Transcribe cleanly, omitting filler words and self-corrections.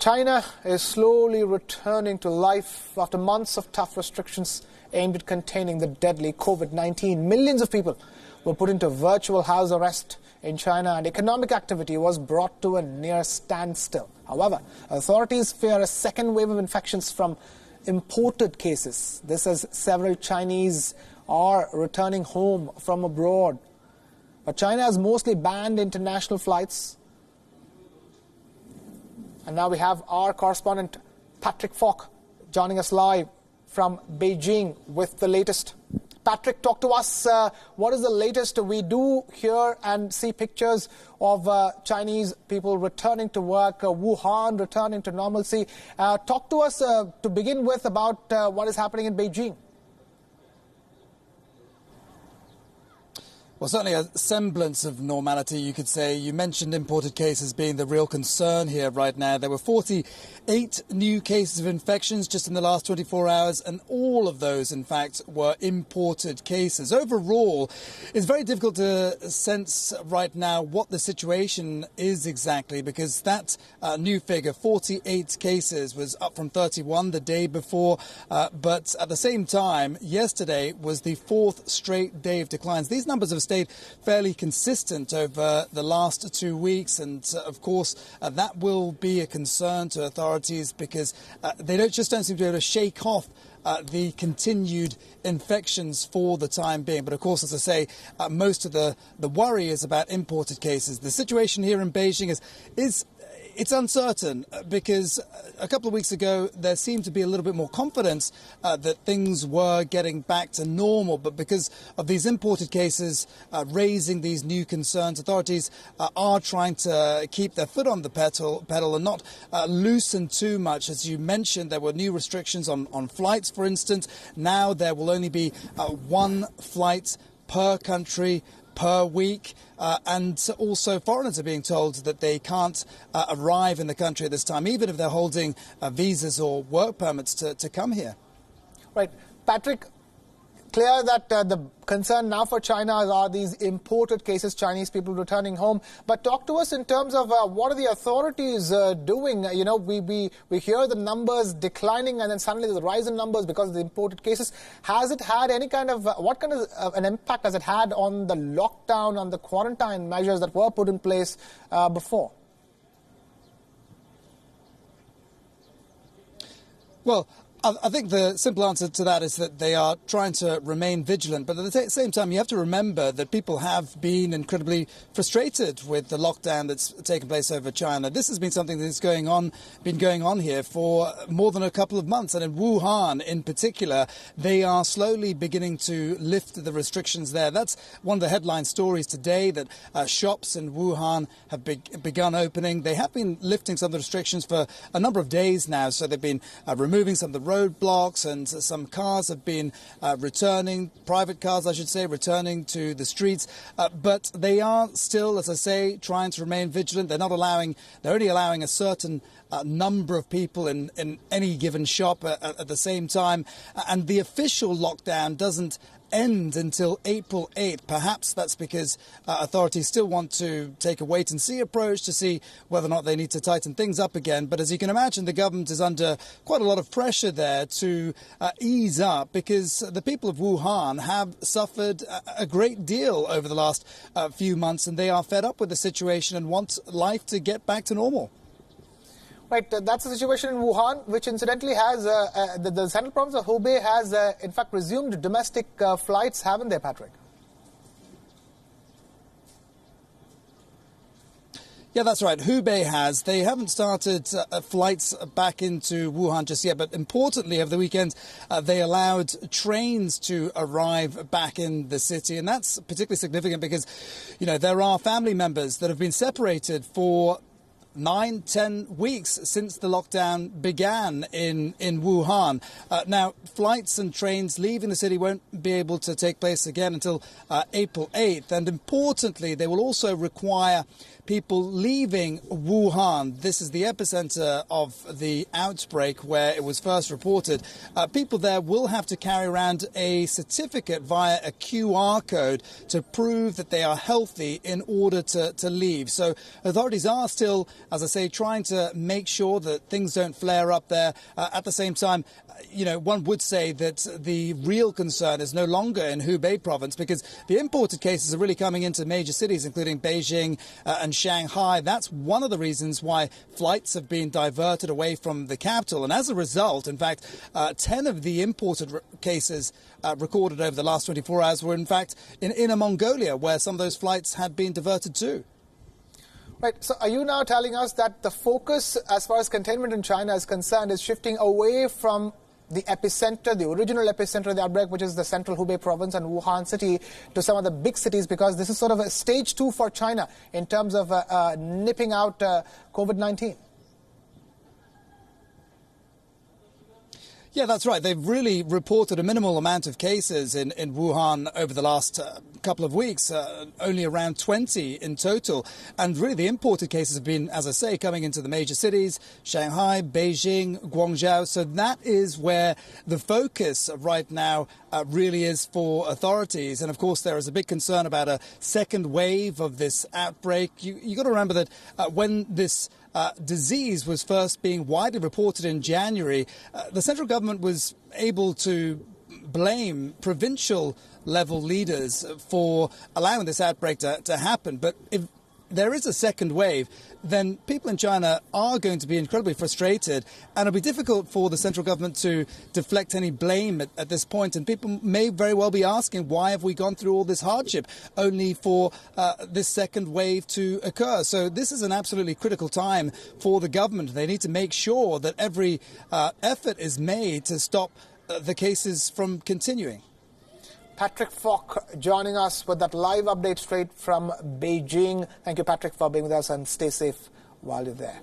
China is slowly returning to life after months of tough restrictions aimed at containing the deadly COVID-19. Millions of people were put into virtual house arrest in China, and economic activity was brought to a near standstill. However, authorities fear a second wave of infections from imported cases. This as several Chinese are returning home from abroad. But China has mostly banned international flights. And now we have our correspondent Patrick Falk joining us live from Beijing with the latest. Patrick, talk to us. What is the latest? We do hear and see pictures of Chinese people returning to work, Wuhan returning to normalcy. Talk to us to begin with about what is happening in Beijing. Well, certainly a semblance of normality, you could say. You mentioned imported cases being the real concern here right now. There were 48 new cases of infections just in the last 24 hours, and all of those, in fact, were imported cases. Overall, it's very difficult to sense right now what the situation is exactly, because that new figure, 48 cases, was up from 31 the day before. But at the same time, yesterday was the fourth straight day of declines. These numbers have stayed fairly consistent over the last 2 weeks, and of course that will be a concern to authorities, because they don't seem to be able to shake off the continued infections for the time being. But of course, as I say, most of the worry is about imported cases. The situation here in Beijing it's uncertain, because a couple of weeks ago there seemed to be a little bit more confidence that things were getting back to normal. But because of these imported cases raising these new concerns, authorities are trying to keep their foot on the pedal and not loosen too much. As you mentioned, there were new restrictions on flights, for instance. Now there will only be one flight per country per week, and also foreigners are being told that they can't arrive in the country at this time, even if they're holding visas or work permits to come here. Right. Patrick, clear that the concern now for China are these imported cases, Chinese people returning home. But talk to us in terms of what are the authorities doing? You know, we hear the numbers declining, and then suddenly there's a rise in numbers because of the imported cases. Has it had any kind of, what kind of an impact has it had on the lockdown, on the quarantine measures that were put in place before? Well, I think the simple answer to that is that they are trying to remain vigilant. But at the same time, you have to remember that people have been incredibly frustrated with the lockdown that's taken place over China. This has been something that's been going on here for more than a couple of months. And in Wuhan, in particular, they are slowly beginning to lift the restrictions there. That's one of the headline stories today, that shops in Wuhan have begun opening. They have been lifting some of the restrictions for a number of days now. So they've been removing some of the roadblocks, and some cars have been returning, private cars I should say, returning to the streets. But they are still, as I say, trying to remain vigilant. They're only allowing a certain number of people in any given shop at the same time. And the official lockdown doesn't end until April 8th. Perhaps that's because authorities still want to take a wait-and-see approach to see whether or not they need to tighten things up again. But as you can imagine, the government is under quite a lot of pressure there to ease up, because the people of Wuhan have suffered a great deal over the last few months, and they are fed up with the situation and want life to get back to normal. Right, that's the situation in Wuhan, which incidentally has, the central province of Hubei has in fact resumed domestic flights, haven't they, Patrick? Yeah, that's right. Hubei has. They haven't started flights back into Wuhan just yet. But importantly, over the weekend, they allowed trains to arrive back in the city. And that's particularly significant because, you know, there are family members that have been separated for 9-10 weeks since the lockdown began in Wuhan. Now, flights and trains leaving the city won't be able to take place again until April 8th. And importantly, they will also require people leaving Wuhan. This is the epicenter of the outbreak where it was first reported. People there will have to carry around a certificate via a QR code to prove that they are healthy in order to leave. So authorities are still, as I say, trying to make sure that things don't flare up there. At the same time, one would say that the real concern is no longer in Hubei province, because the imported cases are really coming into major cities, including Beijing and Shanghai. That's one of the reasons why flights have been diverted away from the capital. And as a result, in fact, 10 of the imported cases recorded over the last 24 hours were, in fact, in Inner Mongolia, where some of those flights had been diverted to. Right. So are you now telling us that the focus, as far as containment in China is concerned, is shifting away from the epicenter, the original epicenter of the outbreak, which is the central Hubei province and Wuhan city, to some of the big cities, because this is sort of a stage 2 for China in terms of nipping out COVID-19? Yeah, that's right. They've really reported a minimal amount of cases in Wuhan over the last couple of weeks, only around 20 in total. And really the imported cases have been, as I say, coming into the major cities, Shanghai, Beijing, Guangzhou. So that is where the focus right now really is for authorities. And of course, there is a big concern about a second wave of this outbreak. You got to remember that when this disease was first being widely reported in January, the central government was able to blame provincial level leaders for allowing this outbreak to happen. But if there is a second wave, then people in China are going to be incredibly frustrated, and it'll be difficult for the central government to deflect any blame at this point. And people may very well be asking, why have we gone through all this hardship only for this second wave to occur? So this is an absolutely critical time for the government. They need to make sure that every effort is made to stop the cases from continuing. Patrick Falk joining us with that live update straight from Beijing. Thank you, Patrick, for being with us, and stay safe while you're there.